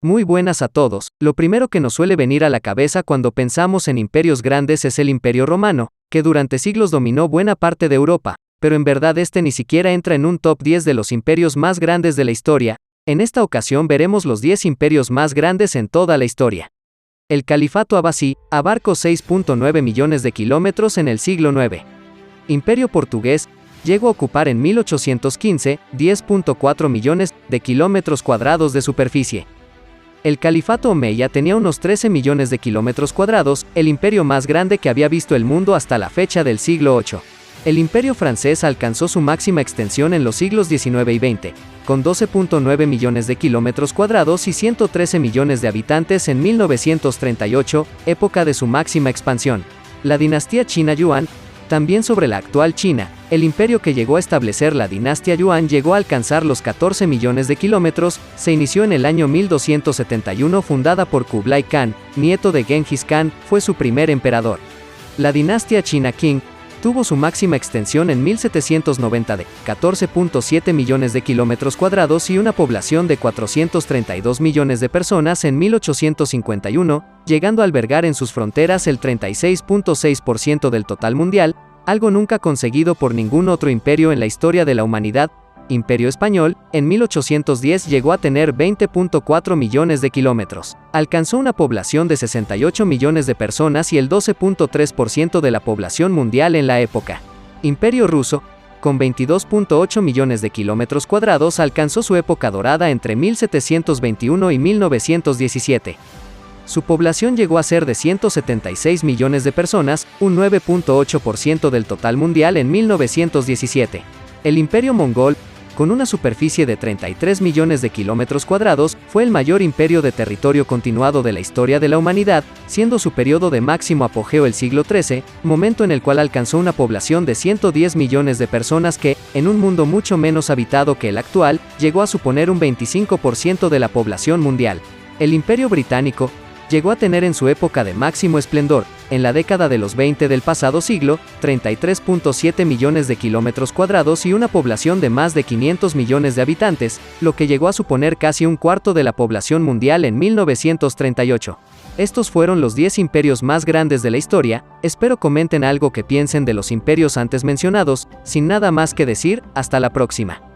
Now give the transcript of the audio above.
Muy buenas a todos. Lo primero que nos suele venir a la cabeza cuando pensamos en imperios grandes es el Imperio Romano, que durante siglos dominó buena parte de Europa, pero en verdad este ni siquiera entra en un top 10 de los imperios más grandes de la historia. En esta ocasión veremos los 10 imperios más grandes en toda la historia. El Califato Abbasí abarcó 6.9 millones de kilómetros en el siglo IX. Imperio Portugués llegó a ocupar en 1815 10.4 millones de kilómetros cuadrados de superficie. El Califato Omeya tenía unos 13 millones de kilómetros cuadrados, el imperio más grande que había visto el mundo hasta la fecha del siglo VIII. El Imperio francés alcanzó su máxima extensión en los siglos XIX y XX, con 12.9 millones de kilómetros cuadrados y 113 millones de habitantes en 1938, época de su máxima expansión. La dinastía China Yuan, también sobre la actual China, el imperio que llegó a establecer la dinastía Yuan llegó a alcanzar los 14 millones de kilómetros, se inició en el año 1271 fundada por Kublai Khan, nieto de Genghis Khan, fue su primer emperador. La dinastía China Qing tuvo su máxima extensión en 1790 de 14.7 millones de kilómetros cuadrados y una población de 432 millones de personas en 1851, llegando a albergar en sus fronteras el 36.6% del total mundial, algo nunca conseguido por ningún otro imperio en la historia de la humanidad. Imperio Español, en 1810 llegó a tener 20.4 millones de kilómetros. Alcanzó una población de 68 millones de personas y el 12.3% de la población mundial en la época. Imperio Ruso, con 22.8 millones de kilómetros cuadrados, alcanzó su época dorada entre 1721 y 1917. Su población llegó a ser de 176 millones de personas, un 9.8% del total mundial en 1917. El Imperio Mongol, con una superficie de 33 millones de kilómetros cuadrados, fue el mayor imperio de territorio continuado de la historia de la humanidad, siendo su periodo de máximo apogeo el siglo XIII, momento en el cual alcanzó una población de 110 millones de personas que, en un mundo mucho menos habitado que el actual, llegó a suponer un 25% de la población mundial. El Imperio Británico llegó a tener en su época de máximo esplendor, en la década de los 20 del pasado siglo, 33.7 millones de kilómetros cuadrados y una población de más de 500 millones de habitantes, lo que llegó a suponer casi un cuarto de la población mundial en 1938. Estos fueron los 10 imperios más grandes de la historia. Espero comenten algo que piensen de los imperios antes mencionados. Sin nada más que decir, hasta la próxima.